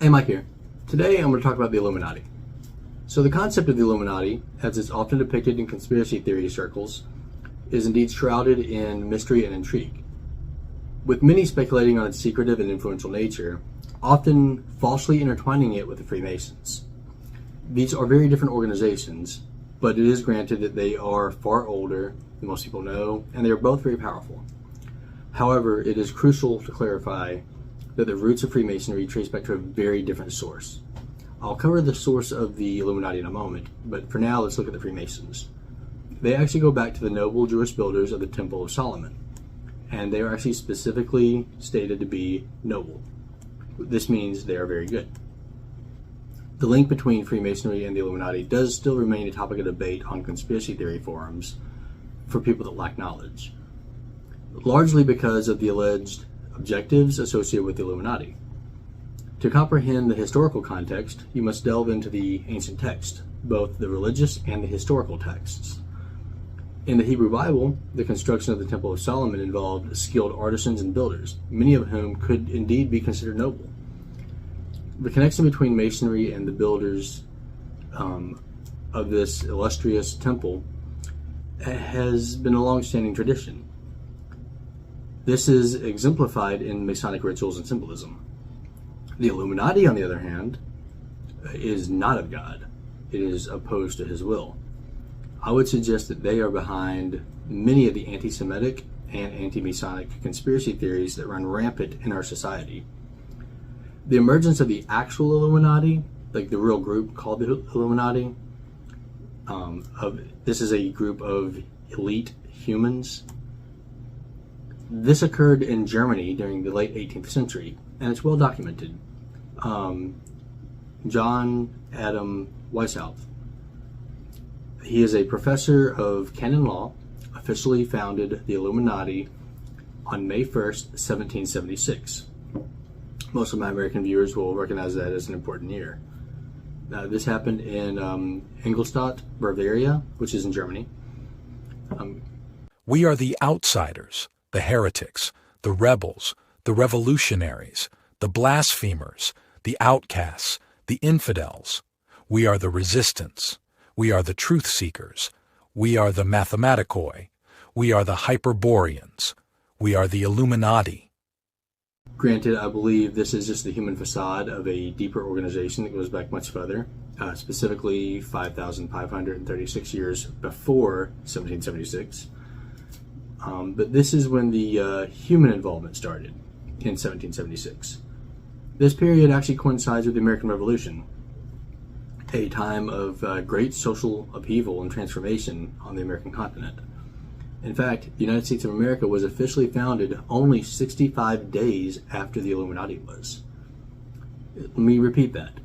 Hey, Mike here. Today I'm going to talk about the Illuminati. So the concept of the Illuminati, as it's often depicted in conspiracy theory circles, is indeed shrouded in mystery and intrigue, with many speculating on its secretive and influential nature, often falsely intertwining it with the Freemasons. These are very different organizations, but it is granted that they are far older than most people know, and they are both very powerful. However, it is crucial to clarify that the roots of Freemasonry trace back to a very different source. I'll cover the source of the Illuminati in a moment, but for now let's look at the Freemasons. They actually go back to the noble Jewish builders of the Temple of Solomon, and they are actually specifically stated to be noble. This means they are very good. The link between Freemasonry and the Illuminati does still remain a topic of debate on conspiracy theory forums for people that lack knowledge, largely because of the alleged objectives associated with the Illuminati. To comprehend the historical context, you must delve into the ancient text, both the religious and the historical texts. In the Hebrew Bible, the construction of the Temple of Solomon involved skilled artisans and builders, many of whom could indeed be considered noble. The connection between Masonry and the builders of this illustrious temple has been a long-standing tradition. This is exemplified in Masonic rituals and symbolism. The Illuminati, on the other hand, is not of God. It is opposed to his will. I would suggest that they are behind many of the anti-Semitic and anti-Masonic conspiracy theories that run rampant in our society. The emergence of the actual Illuminati, like the real group called the Illuminati, this is a group of elite humans. This occurred in Germany during the late 18th century, and it's well documented. John Adam Weishaupt, he is a professor of canon law, officially founded the Illuminati on May 1st, 1776. Most of my American viewers will recognize that as an important year. This happened in Ingolstadt, Bavaria, which is in Germany. We are the outsiders, the heretics, the rebels, the revolutionaries, the blasphemers, the outcasts, the infidels. We are the resistance. We are the truth seekers. We are the mathematicoi. We are the Hyperboreans. We are the Illuminati. Granted, I believe this is just the human facade of a deeper organization that goes back much further, specifically 5,536 years before 1776. But this is when the human involvement started in 1776. This period actually coincides with the American Revolution, a time of great social upheaval and transformation on the American continent. In fact, the United States of America was officially founded only 65 days after the Illuminati was. Let me repeat that.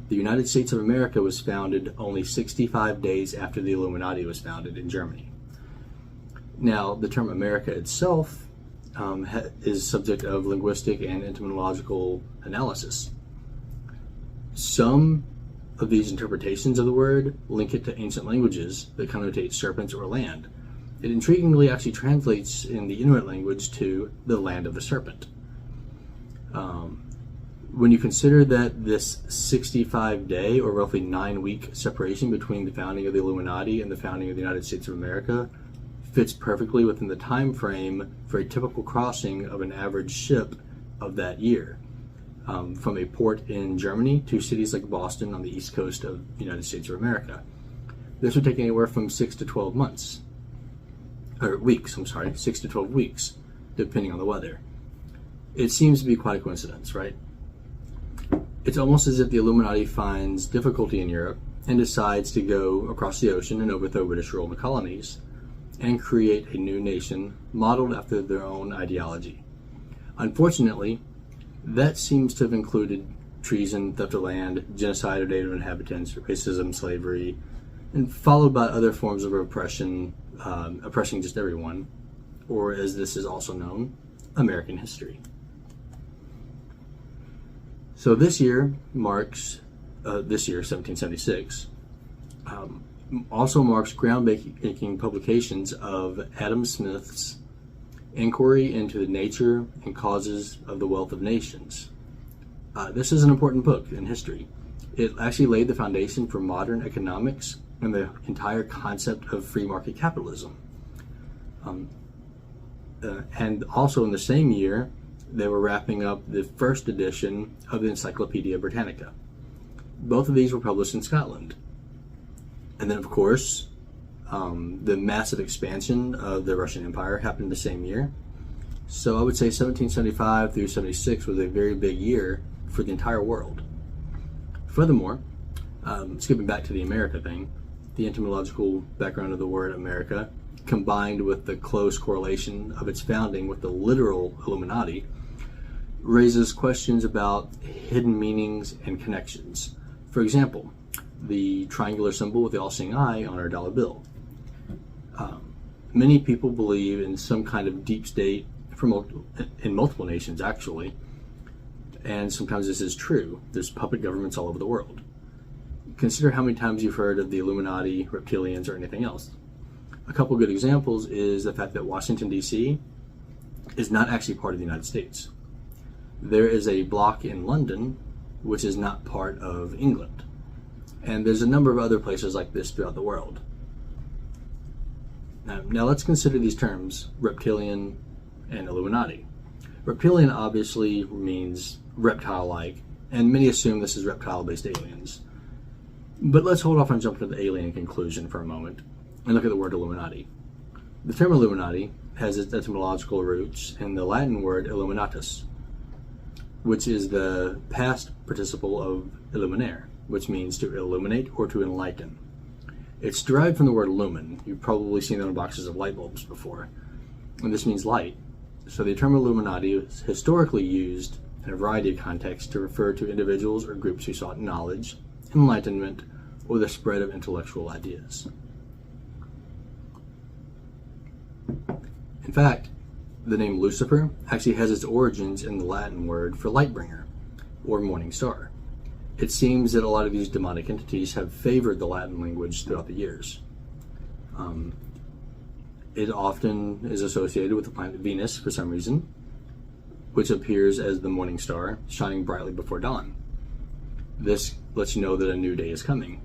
The United States of America was founded only 65 days after the Illuminati was founded in Germany. Now, the term America itself is subject of linguistic and etymological analysis. Some of these interpretations of the word link it to ancient languages that connotate serpents or land. It intriguingly actually translates in the Inuit language to the land of the serpent. When you consider that this 65-day or roughly 9-week separation between the founding of the Illuminati and the founding of the United States of America fits perfectly within the time frame for a typical crossing of an average ship of that year, from a port in Germany to cities like Boston on the east coast of the United States of America. This would take anywhere from 6 to 12 months. Or weeks, 6 to 12 weeks, depending on the weather. It seems to be quite a coincidence, right? It's almost as if the Illuminati finds difficulty in Europe and decides to go across the ocean and overthrow British rule in the colonies and create a new nation modeled after their own ideology. Unfortunately, that seems to have included treason, theft of land, genocide of native inhabitants, racism, slavery, and followed by other forms of oppression, oppressing just everyone, or as this is also known, American history. So this year marks, 1776, also marks groundbreaking publications of Adam Smith's Inquiry into the Nature and Causes of the Wealth of Nations. This is an important book in history. It actually laid the foundation for modern economics and the entire concept of free market capitalism. And also in the same year, they were wrapping up the first edition of the Encyclopedia Britannica. Both of these were published in Scotland. And then, of course, the massive expansion of the Russian Empire happened the same year. So I would say 1775 through 76 was a very big year for the entire world. Furthermore, skipping back to the America thing, the etymological background of the word America, combined with the close correlation of its founding with the literal Illuminati, raises questions about hidden meanings and connections. For example, the triangular symbol with the all-seeing eye on our dollar bill. Many people believe in some kind of deep state in multiple nations, actually, and sometimes this is true. There's puppet governments all over the world. Consider how many times you've heard of the Illuminati, reptilians, or anything else. A couple good examples is the fact that Washington, D.C. is not actually part of the United States. There is a block in London which is not part of England. And there's a number of other places like this throughout the world. Now let's consider these terms, reptilian and Illuminati. Reptilian obviously means reptile-like, and many assume this is reptile-based aliens. But let's hold off on jumping to the alien conclusion for a moment and look at the word Illuminati. The term Illuminati has its etymological roots in the Latin word illuminatus, which is the past participle of illuminare, which means to illuminate or to enlighten. It's derived from the word lumen. You've probably seen it on boxes of light bulbs before. And this means light. So the term Illuminati is historically used in a variety of contexts to refer to individuals or groups who sought knowledge, enlightenment, or the spread of intellectual ideas. In fact, the name Lucifer actually has its origins in the Latin word for light bringer, or morning star. It seems that a lot of these demonic entities have favored the Latin language throughout the years. It often is associated with the planet Venus for some reason, which appears as the morning star, shining brightly before dawn. This lets you know that a new day is coming.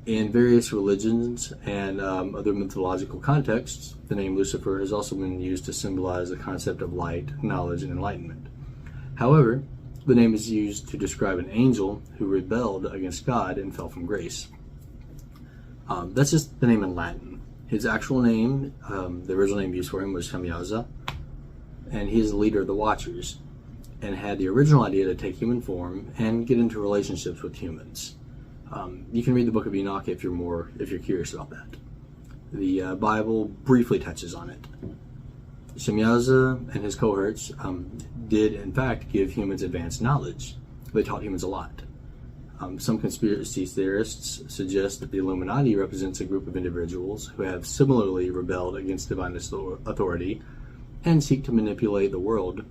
In various religions and other mythological contexts, the name Lucifer has also been used to symbolize the concept of light, knowledge, and enlightenment. However, the name is used to describe an angel who rebelled against God and fell from grace. That's just the name in Latin. His actual name, the original name used for him was Semyaza, and he is the leader of the Watchers, and had the original idea to take human form and get into relationships with humans. You can read the Book of Enoch if you're curious about that. The Bible briefly touches on it. Semyaza and his cohorts did in fact give humans advanced knowledge. They taught humans a lot. Some conspiracy theorists suggest that the Illuminati represents a group of individuals who have similarly rebelled against divine authority and seek to manipulate the world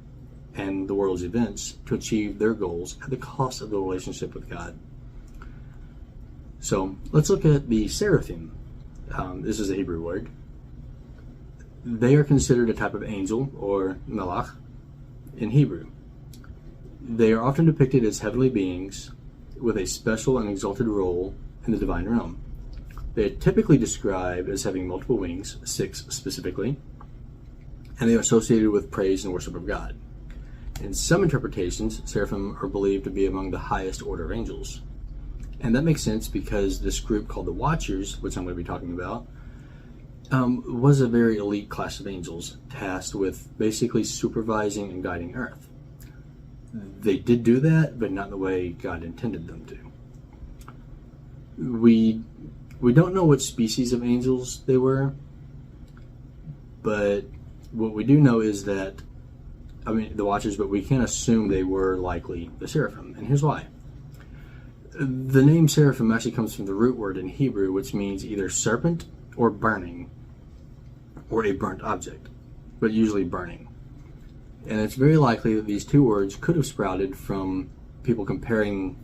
and the world's events to achieve their goals at the cost of the relationship with God. So let's look at the seraphim. This is a Hebrew word. They are considered a type of angel, or malach, in Hebrew. They are often depicted as heavenly beings with a special and exalted role in the divine realm. They are typically described as having multiple wings, 6 specifically, and they are associated with praise and worship of God. In some interpretations, seraphim are believed to be among the highest order of angels. And that makes sense because this group called the Watchers, which I'm going to be talking about, was a very elite class of angels tasked with basically supervising and guiding Earth. They did do that, but not the way God intended them to. We don't know what species of angels they were, but what we do know is that, the Watchers, but we can assume they were likely the seraphim, and here's why. The name seraphim actually comes from the root word in Hebrew, which means either serpent or burning, or a burnt object, but usually burning. And it's very likely that these two words could have sprouted from people comparing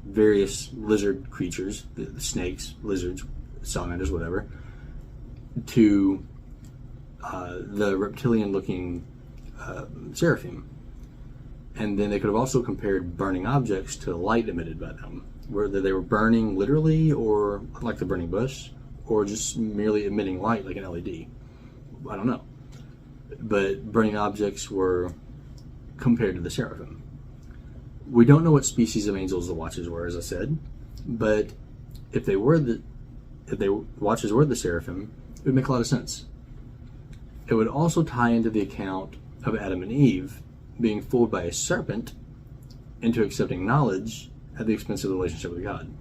various lizard creatures, the snakes, lizards, salamanders, whatever, to the reptilian-looking seraphim. And then they could have also compared burning objects to light emitted by them, whether they were burning literally or like the burning bush, or just merely emitting light like an LED. I don't know. But burning objects were compared to the seraphim. We don't know what species of angels the watchers were, as I said, but if the watchers were the seraphim, it would make a lot of sense. It would also tie into the account of Adam and Eve being fooled by a serpent into accepting knowledge at the expense of the relationship with God.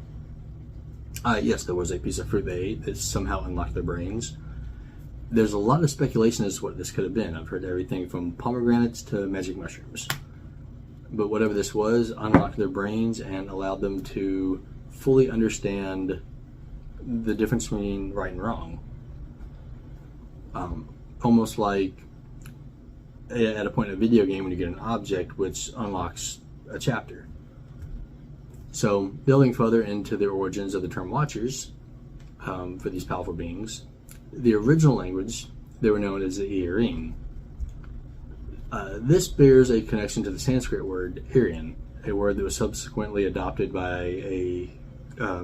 Yes, there was a piece of fruit they ate that somehow unlocked their brains. There's a lot of speculation as to what this could have been. I've heard everything from pomegranates to magic mushrooms. But whatever this was, unlocked their brains and allowed them to fully understand the difference between right and wrong. Almost like at a point in a video game when you get an object which unlocks a chapter. So, building further into the origins of the term watchers for these powerful beings, the original language, they were known as the Irin. This bears a connection to the Sanskrit word Aryan, a word that was subsequently adopted by a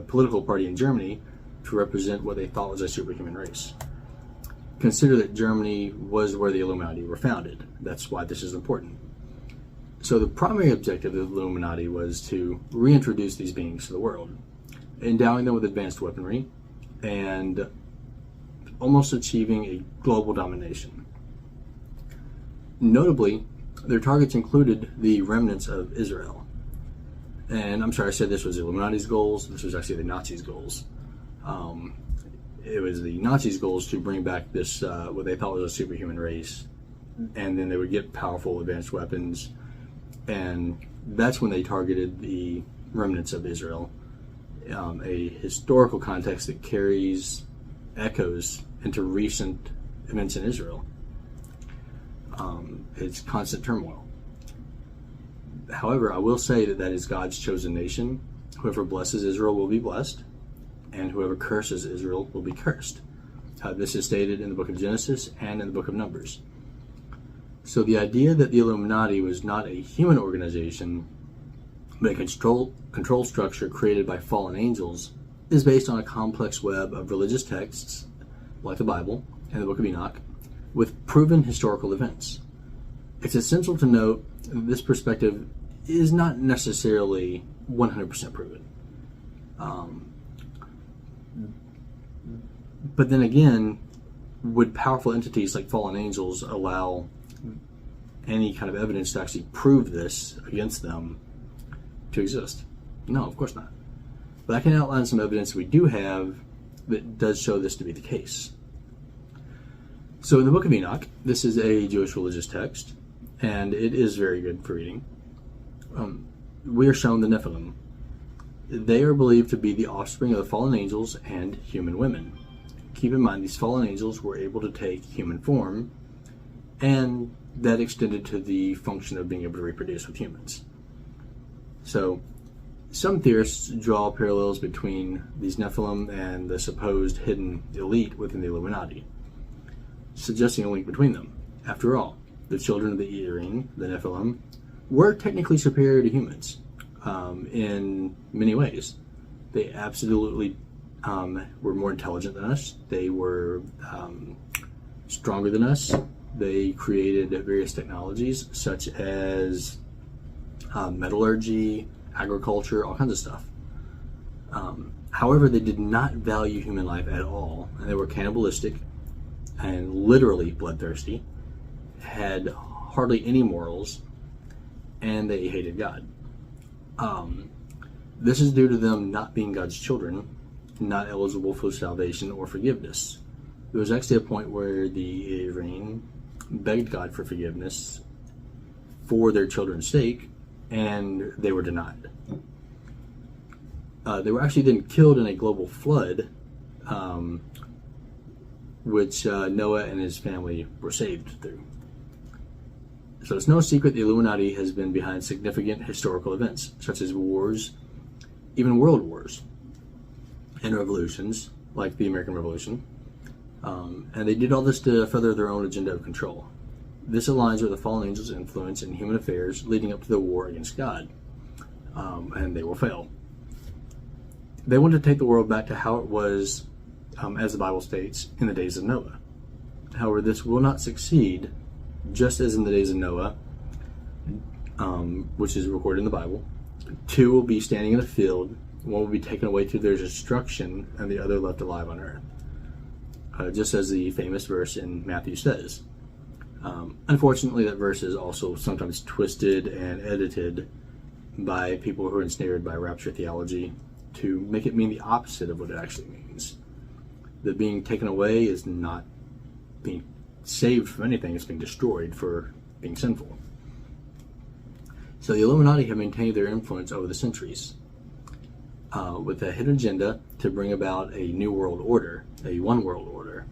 political party in Germany to represent what they thought was a superhuman race. Consider that Germany was where the Illuminati were founded. That's why this is important. So the primary objective of the Illuminati was to reintroduce these beings to the world, endowing them with advanced weaponry and almost achieving a global domination. Notably, their targets included the remnants of Israel. And I'm sorry, I said this was the Illuminati's goals. This was actually the Nazis' goals. It was the Nazis' goals to bring back this, what they thought was a superhuman race, and then they would get powerful advanced weapons, and that's when they targeted the remnants of Israel, a historical context that carries echoes into recent events in Israel. It's constant turmoil. However, I will say that is God's chosen nation. Whoever blesses Israel will be blessed, and whoever curses Israel will be cursed. This is stated in the book of Genesis and in the book of Numbers. So the idea that the Illuminati was not a human organization, but a control structure created by fallen angels, is based on a complex web of religious texts, like the Bible and the book of Enoch, with proven historical events. It's essential to note that this perspective is not necessarily 100% proven. But then again, would powerful entities like fallen angels allow any kind of evidence to actually prove this against them to exist? No, of course not. But I can outline some evidence we do have that does show this to be the case. So in the book of Enoch, this is a Jewish religious text, and it is very good for reading. We are shown the Nephilim. They are believed to be the offspring of the fallen angels and human women. Keep in mind, these fallen angels were able to take human form, and that extended to the function of being able to reproduce with humans. So, some theorists draw parallels between these Nephilim and the supposed hidden elite within the Illuminati, suggesting a link between them. After all, the children of the Irin, the Nephilim, were technically superior to humans in many ways. They absolutely were more intelligent than us. They were stronger than us. They created various technologies such as metallurgy, agriculture, all kinds of stuff. However, they did not value human life at all, and they were cannibalistic and literally bloodthirsty, had hardly any morals, and they hated God. This is due to them not being God's children, not eligible for salvation or forgiveness. There was actually a point where the Irin begged God for forgiveness for their children's sake, and they were denied. They were actually then killed in a global flood, which Noah and his family were saved through. So it's no secret the Illuminati has been behind significant historical events, such as wars, even world wars, and revolutions, like the American Revolution. And they did all this to further their own agenda of control. This aligns with the fallen angels' influence in human affairs leading up to the war against God, and they will fail. They want to take the world back to how it was, as the Bible states, in the days of Noah. However, this will not succeed, just as in the days of Noah, which is recorded in the Bible. Two will be standing in a field, one will be taken away to their destruction, and the other left alive on earth. Just as the famous verse in Matthew says. Unfortunately, that verse is also sometimes twisted and edited by people who are ensnared by rapture theology to make it mean the opposite of what it actually means. That being taken away is not being saved from anything, it's being destroyed for being sinful. So the Illuminati have maintained their influence over the centuries with a hidden agenda to bring about a new world order, a one world order.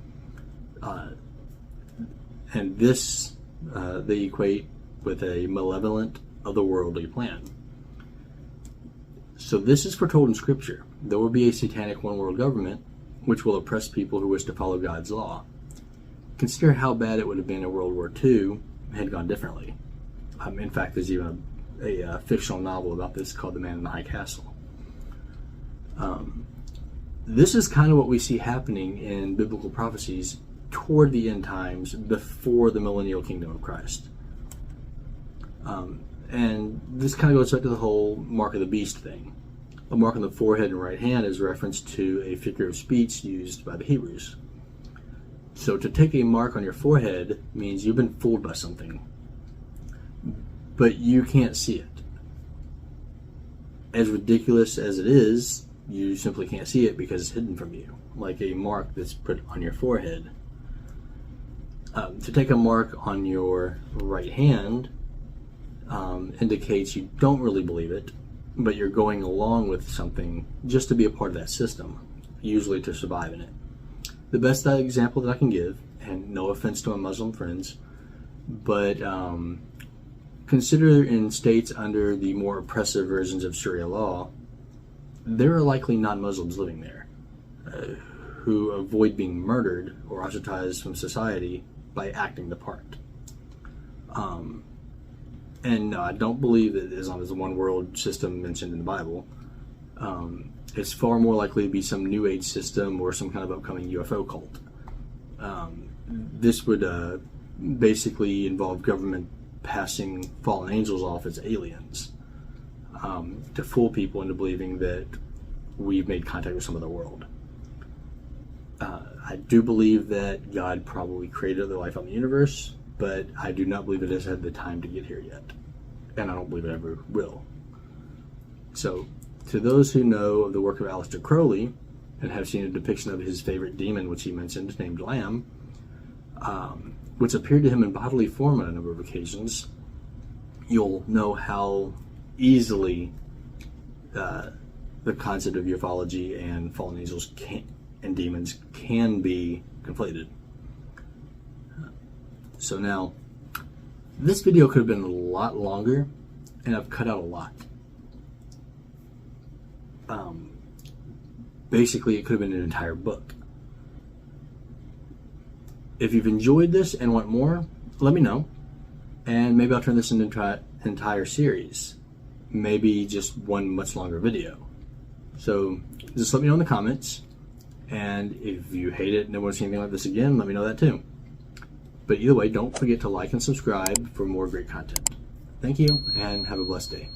And this they equate with a malevolent, otherworldly plan. So this is foretold in Scripture. There will be a satanic one-world government which will oppress people who wish to follow God's law. Consider how bad it would have been in World War II had gone differently. In fact, there's even a fictional novel about this called The Man in the High Castle. This is kind of what we see happening in biblical prophecies toward the end times before the millennial kingdom of Christ. And this kind of goes back to the whole mark of the beast thing. A mark on the forehead and right hand is reference to a figure of speech used by the Hebrews. So to take a mark on your forehead means you've been fooled by something, but you can't see it. As ridiculous as it is, you simply can't see it because it's hidden from you, like a mark that's put on your forehead. To take a mark on your right hand indicates you don't really believe it, but you're going along with something just to be a part of that system, usually to survive in it. The best example that I can give, and no offense to my Muslim friends, but consider in states under the more oppressive versions of Sharia law, there are likely non-Muslims living there who avoid being murdered or ostracized from society by acting the part. And no, I don't believe that as long as the one world system mentioned in the Bible, it's far more likely to be some New Age system or some kind of upcoming UFO cult. This would basically involve government passing fallen angels off as aliens to fool people into believing that we've made contact with some other world. I do believe that God probably created other life on the universe, but I do not believe it has had the time to get here yet. And I don't believe it ever will. So, to those who know of the work of Aleister Crowley and have seen a depiction of his favorite demon, which he mentioned, named Lamb, which appeared to him in bodily form on a number of occasions, you'll know how easily the concept of ufology and fallen angels and demons can be conflated. So now, this video could have been a lot longer, and I've cut out a lot. Basically, it could have been an entire book. If you've enjoyed this and want more, let me know, and maybe I'll turn this into an entire series. Maybe just one much longer video. So just let me know in the comments, and if you hate it and don't want to see anything like this again, let me know that too. But either way, don't forget to like and subscribe for more great content. Thank you, and have a blessed day.